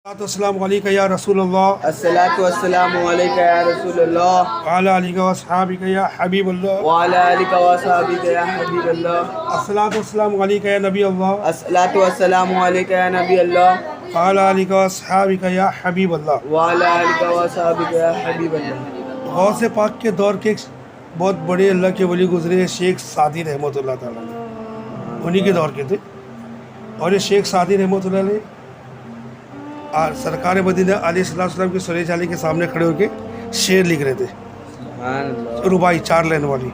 अस्सलामु अलैका या रसूल अल्लाह अस्सलातु वस्सलामु अलैका या रसूल अल्लाह वाला अलिका व सहाबिका या हबीब अल्लाह व अला आलिका व सहाबिका या हबीब अल्लाह अस्सलातु वस्सलामु अलैका या नबी अल्लाह अस्सलातु वस्सलामु अलैका या नबी अल्लाह वाला अलिका व सहाबिका या हबीब अल्लाह। व अला आलिका व सहाबिका या हबीब अल्लाह। गौस पाक के दौर के एक बहुत बड़े अल्लाह के वली गुजरे शेख सादी रहमतुल्लाह ताला अलैह, उन्हीं के दौर के थे। और ये शेख सादी रहमतुल्लाह अलैह और सरकार मदीना अलैहिस्सलाम की सुरह चाली के सामने खड़े होकर शेर लिख रहे थे, सुभान अल्लाह। रुबाई 4 लाइन वाली।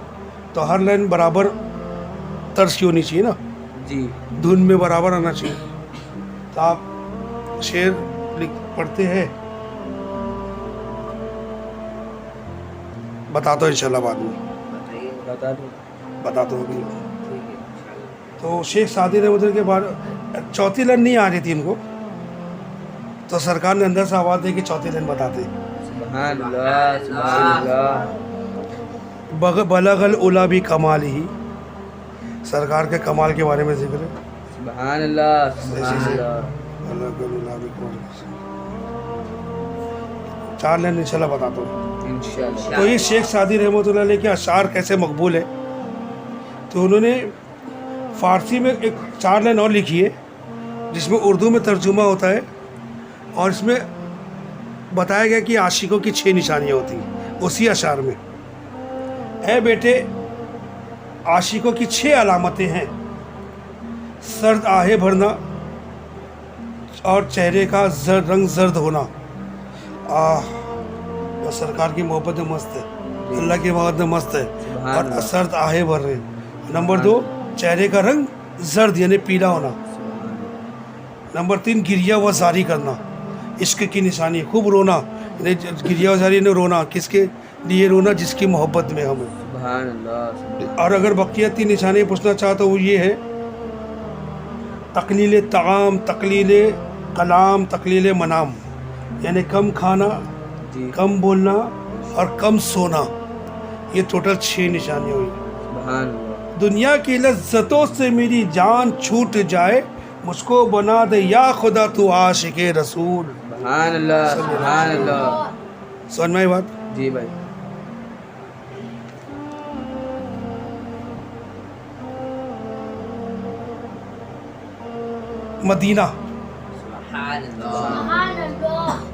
तो हर लाइन बराबर तर्ज की होनी चाहिए ना, जी धुन में बराबर आना चाहिए। तो आप शेर पढ़ते हैं, बता दो इंशाल्लाह बाद में बता दो। बता दो अभी। तो शेख सादी रहमतुल्लाह के बाद चौथी लाइन नहीं आ रही थी इनको, तो सरकार ने अंदर से आवाज़ दी कि चौथी लाइन बताते। सुभान अल्लाह सुभान अल्लाह। बलगल उला भी कमाल ही, सरकार के कमाल के बारे में जिक्र है। सुभान अल्लाह सुभान अल्लाह। बलगल उला भी कमाल। 4 लाइन इंशाल्लाह बताता हूँ। इंशाअल्लाह। तो ये शेख सादी रहमतुल्लाह अलैह के अशार कैसे मकबूल है, तो उन्होंने फ़ारसी में एक 4 लाइन और लिखी है जिसमें उर्दू में तर्जुमा होता है, और इसमें बताया गया कि आशिकों की 6 निशानियाँ होती हैं उसी अशार में। ऐ बेटे, आशिकों की 6 अलामतें हैं। सर्द आहें भरना और चेहरे का रंग जर्द होना। वो सरकार की मोहब्बत में मस्त है, अल्लाह की मोहब्बत में मस्त है, और सर्द आहें भर रहे। नंबर 2, चेहरे का रंग जर्द यानी पीला होना। नंबर 3, गिरिया व जारी करना, इश्क की निशानी है, खूब रोना। गिरिया व जारी ने रोना, किसके लिए रोना? जिसकी मोहब्बत में हमें। सुभान अल्लाह। और अगर बकिया 3 निशानी पूछना चाहो तो वो ये है, तकलील ताम, तकलील कलाम, तकलील मनाम, यानी कम खाना, जी कम बोलना और कम सोना। ये टोटल 6 निशानियाँ हुई। सुभान अल्लाह। दुनिया की लज्जतों से मेरी जान छूट जाए, मुझको बना दे या खुदा तू आशिक़े रसूल। सुभान अल्लाह सुभान अल्लाह। समझ में आई बात? जी भाई। मदीना,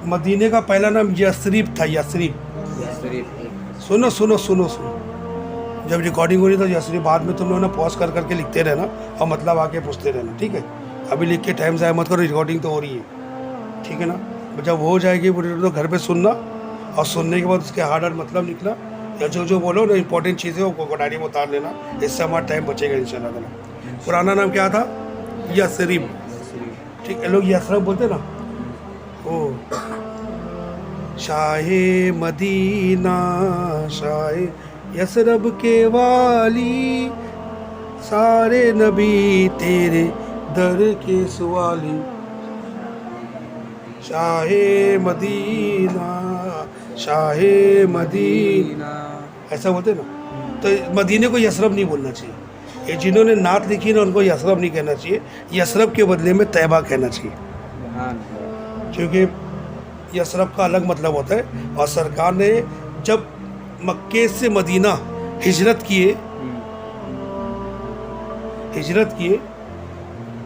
मदीने का पहला नाम यसरीब था। यसरीब। सुनो सुनो सुनो सुनो, जब रिकॉर्डिंग हो रही तो यसरीब, बाद में तुम लोग ना पॉज कर करके लिखते रहना और मतलब आके पूछते रहना, ठीक है? अभी लिख के टाइम ज़ाया मत करो, रिकॉर्डिंग तो हो रही है, ठीक है ना? जब हो जाएगी तो घर पे सुनना, और सुनने के बाद उसके हार्ड मतलब लिखना, या जो बोलो ना इंपॉर्टेंट चीज़ें वो डायरी में उतार लेना, इससे हमारा टाइम बचेगा इंशाल्लाह ताला। पुराना नाम क्या था? यसरीब, ठीक है? लोग यसरब बोलते ना। ओ शाहे मदीना, शाहे यसरब के वाली, सारे नबी तेरे दर के सवाली। शाहे मदीना, शाहे मदीना, ऐसा बोलते ना। तो मदीने को यसरब नहीं बोलना चाहिए। ये जिन्होंने नात लिखी ना उनको यसरब नहीं कहना चाहिए, यसरब के बदले में तैबा कहना चाहिए, क्योंकि यसरब का अलग मतलब होता है। और सरकार ने जब मक्के से मदीना हिजरत किए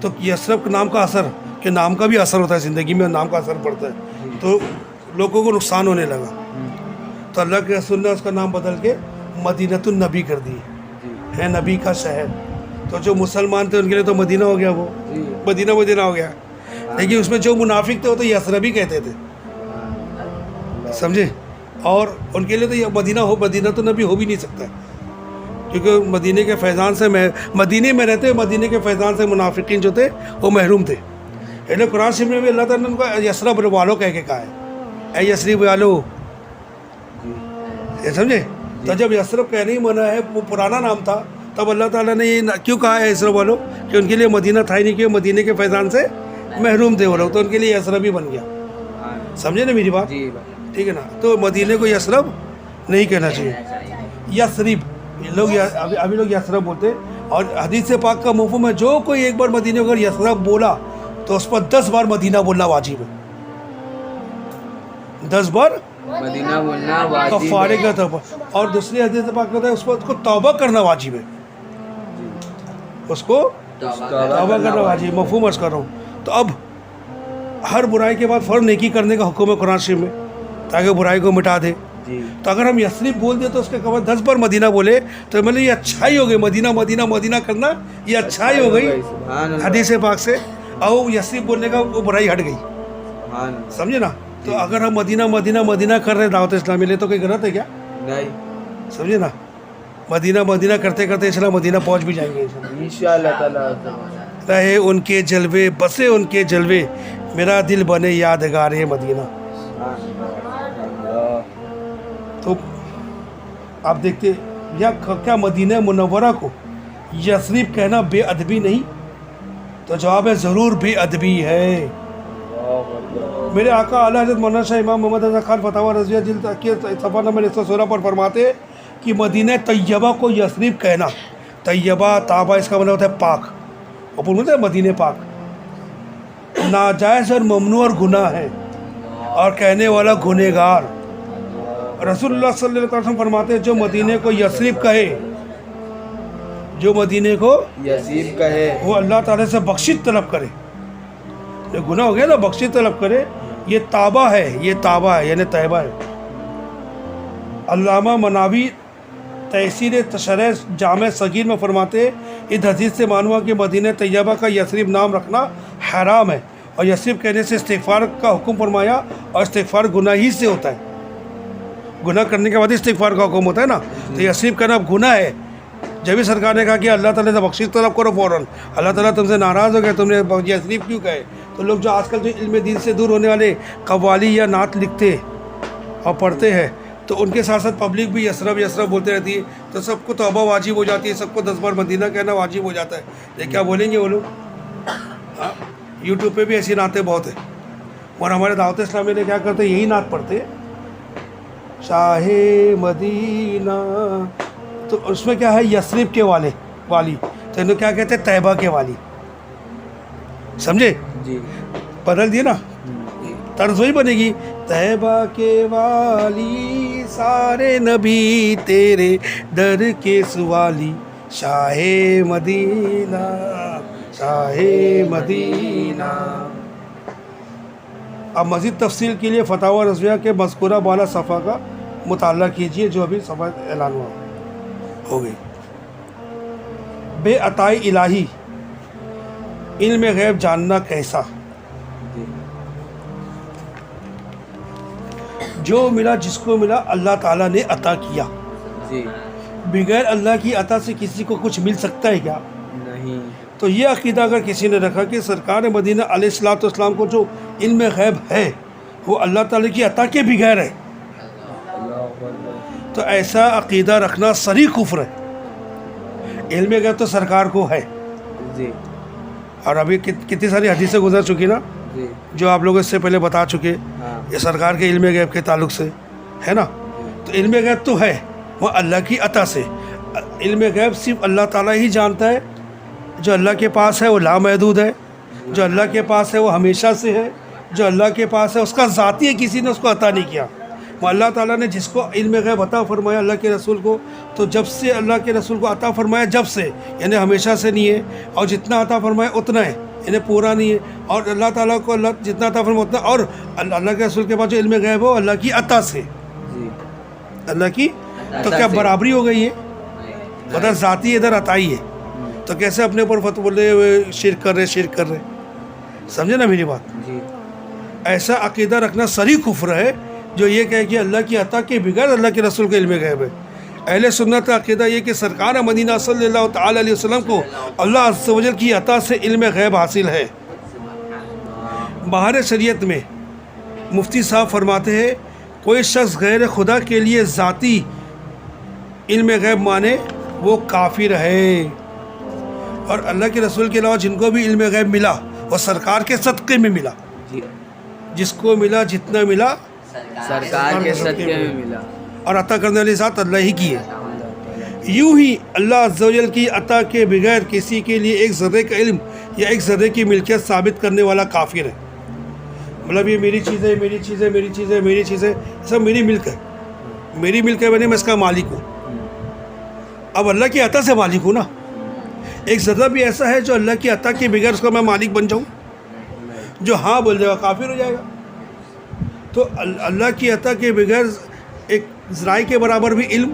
तो यसरब के नाम का असर, के नाम का भी असर होता है ज़िंदगी में, नाम का असर पड़ता है, तो लोगों को नुकसान होने लगा। तो अल्लाह के रसूल ने उसका नाम बदल के मदीनतुन नबी कर दी है, नबी का शहर। तो जो मुसलमान थे उनके लिए तो मदीना हो गया, वो मदीना हो गया। लेकिन उसमें जो मुनाफिक थे वो तो यसरबी कहते थे, समझे? और उनके लिए तो ये मदीना तो नबी हो भी नहीं सकता, क्योंकि मदीने के फैज़ान से मदीने में रहते, मदीने के फैज़ान से मुनाफिकीन जो थे वो महरूम थे। इसलिए कुरान शरीफ में भी अल्लाह ताला ने उनको यसरब वालो कह के कहा है, ऐ यसरब वालो, ये समझे? तो जब यसरब कहने ही मना है, वो पुराना नाम था, तब अल्लाह ताला ने ये क्यों कहा है यसरब वालो? कि उनके लिए मदीना था ही नहीं, क्योंकि मदीने के फैज़ान से महरूम थे वो लोग, तो उनके लिए यसरब ही बन गया। समझे ना मेरी बात? ठीक है ना? तो मदीने को यसरब नहीं कहना चाहिए, यसरीब। लोग अभी लोग यसरब बोलते, और हदीस पाक का मफ़हूम है जो कोई एक बार मदीने को अगर यसरब बोला तो उस पर 10 बार मदीना बोलना वाजिब है। 10 बार मदीना बोलना वाजिब कफ़ारे है। का तौबा। और दूसरी हदीस पाक में होता है उसको तौबा करना वाजिब है, उसको तौबा करना वाजिब। मफ़हूम अर्ज़ कर रहा हूँ। तो अब हर बुराई के बाद फ़ौरन नेकी करने का हुक्म है कुरान शरीफ में, ताकि बुराई को मिटा दे। जी तो अगर हम यस्रिब बोल दें तो उसके कम 10 बार मदीना बोले तो मतलब ये अच्छाई हो गई। मदीना मदीना मदीना करना ये अच्छाई हो गई सुभान अल्लाह, हदीस पाक से। और यस्रिब बोलने का वो बुराई हट गई, सुभान अल्लाह। समझे ना। तो अगर हम मदीना मदीना मदीना कर रहे हैं दावत इस्लामी लिए तो कोई गलत है क्या? नहीं, समझे ना। मदीना मदीना करते करते इंशाल्लाह मदीना पहुंच भी जाएंगे इंशाल्लाह। इंशाअल्लाह ताला। रहे उनके जलवे, बसे उनके जलवे, मेरा दिल बने यादगार है मदीना। तो आप देखते या क्या मदीना मुनव्वरा को यस्रिब कहना बेअदबी नहीं? तो जवाब है ज़रूर बेअदबी है। मेरे आका आला हज़रत मौलाना शाह इमाम मोहम्मद रज़ा खान फतावा रज़िया जिल्द के सफ़ा नंबर 116 पर फरमाते कि मदीना तैयबा को यस्रिब कहना, तैयबा ताबा इसका मतलब होता है पाक, और बोलते हैं मदीने पाक, नाजायज़ और ममनू और गुनाह है, और कहने वाला गुनहगार। रसूलुल्लाह सल्लल्लाहु अलैहि वसल्लम फरमाते हैं जो मदीने को यस्रिब कहे, जो मदीने को यसीब कहे, वो अल्लाह ताला से बख्शिश तलब करे। जो गुनाह हो गया ना, बख्शिश तलब करे, ये ताबा है, ये ताबा है यानी तैबा है। अल्लामा मनावी तहसीर तशरीह जामे सगीर में फरमाते इस हदीस से मालूम हुआ कि मदीना तैयबा का यस्रिब नाम रखना हराम है, और यस्रिब कहने से इस्तिग़फ़ार का हुक्म फरमाया, और इस्तिग़फ़ार गुनाह ही से होता है। गुनाह करने के बाद इस्तिग़फ़ार का हुक्म होता है ना। तो यस्रिब करना गुनाह है। जब भी सरकार ने कहा कि अल्लाह ताला से बख्शिश तलब करो फ़ौरन, अल्लाह ताला तुमसे नाराज़ हो गया, तुमने यस्रिब क्यों कहे? तो लोग जो आजकल जो इल्म दीन से दूर होने वाले कव्वाली या नात लिखते और पढ़ते हैं, तो उनके साथ साथ पब्लिक भी यसरब यसरब बोलते रहती है, तो सबको तौबा वाजिब हो जाती है, सबको 10 बार मदीना कहना वाजिब हो जाता है। ये क्या बोलेंगे वो लोग? हाँ, यूट्यूब पे भी ऐसी नातें बहुत है। और हमारे दावत इस्लामी ने क्या करते, यही नात पढ़ते, शाहे मदीना, तो उसमें क्या है यस्रिब के वाली, तो इन्हें क्या कहते हैं तैबा के वाली, समझे? जी बदल दिए ना, जी। तर्ज वही बनेगी, तैबा के वाली सारे नबी तेरे दर के सवाली, शाहे मदीना शाहे मदीना। अब मज़ीद तफसील के लिए फतावा रज़विया के मज़कूरा बाला सफ़ा का मुताला कीजिए, जो अभी सफ़ा ऐलान हुआ हो गई। बेअताई इलाही, इल्म गैब जानना कैसा? जी जो मिला जिसको मिला अल्लाह ताला ने अता किया। जी बगैर अल्लाह की अता से किसी को कुछ मिल सकता है क्या? नहीं। तो ये अक़ीदा अगर किसी ने रखा कि सरकार मदीना अलैहिस्सलाम को जो इल्म गैब है वो अल्लाह ताला की अता के बगैर है, तो ऐसा अक़ीदा रखना सरी कुफ्र है। इल्म गैब तो सरकार को है, जी और अभी कितनी सारी हदीसें गुजर चुकी ना, जी जो आप लोग इससे पहले बता चुके, हाँ ये सरकार के इल्म गैब के ताल्लुक़ से है ना। तो इल्म गैब तो है वो अल्लाह की अता से। इल्म गैब सिर्फ अल्लाह ताला ही जानता है। जो अल्लाह के पास है वो लामहदूद है, जो अल्लाह के पास है वो हमेशा से है, जो अल्लाह के पास है उसका ज़ाती है, किसी ने उसको अता नहीं किया। वो अल्लाह ताला ने जिसको इल्म गैब अता फरमाया अल्लाह के रसूल को, तो जब से अल्लाह के रसूल को अता फरमाया, जब से यानी हमेशा से नहीं है, और जितना अता फरमाया उतना है, यानी पूरा नहीं है। और अल्लाह ताला को अल्लाह जितना अता फरमाया उतना, और अल्लाह के रसूल के पास जो इल्म गैब हो अल्लाह की अता से, जी अल्लाह की। तो क्या से। बराबरी हो गई है? उधर ज़ाती इधर अताई है, तो कैसे अपने ऊपर फतवा बोले हुए शिरक कर रहे? समझे ना मेरी बात? जी ऐसा अक़ीदा रखना सरी कुफ्र है जो ये कहे कि अल्लाह की अता के बगैर अल्लाह के रसूल के इल्म गैब है। अहले सुन्नत का अक़ीदा ये कि सरकार मदीना सल्लल्लाहु तआला अलैहि वसल्लम को अल्लाह अज़्ज़ व जल की अता से इल्म गैब हासिल है। बाहर शरीयत में मुफ्ती साहब फरमाते हैं कोई शख्स गैर खुदा के लिए ज़ाती इल्म गैब माने वो काफिर है, और अल्लाह के रसूल के अलावा जिनको भी इल्म गैब मिला वो सरकार के सदक़े में मिला। जी जिसको मिला जितना मिला सरकार के सदक़े में मिला, और अता करने वाली ज़ात अल्लाह ही की है। यूँ ही अल्लाह अज़्ज़ व जल की अता के बगैर किसी के लिए एक ज़र्रे का इल्म या एक ज़र्रे की मिल्कियत साबित करने वाला काफिर है। मतलब ये मेरी चीज़ है, मेरी चीज़ है, मेरी चीज़ है, मेरी चीज़ है, सब मेरी मिल्क है, मेरी मिल्क है, मैंने मैं इसका मालिक हूँ। अब अल्लाह की अता से मालिक हूँ ना। एक ज़रा भी ऐसा है जो अल्लाह की अता के बगैर उसका मैं मालिक बन जाऊँ, जो हाँ बोल देगा काफिर हो जाएगा। तो अल्लाह की अता के बगैर एक ज़राए के बराबर भी इल्म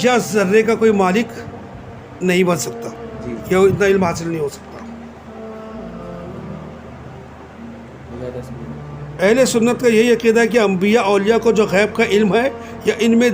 या ज़र्रे का कोई मालिक नहीं बन सकता, या इतना इल्म हासिल नहीं हो सकता। अहले सुन्नत का यही अक़ीदा है कि अंबिया औलिया को जो गैब का इल्म है या इनमें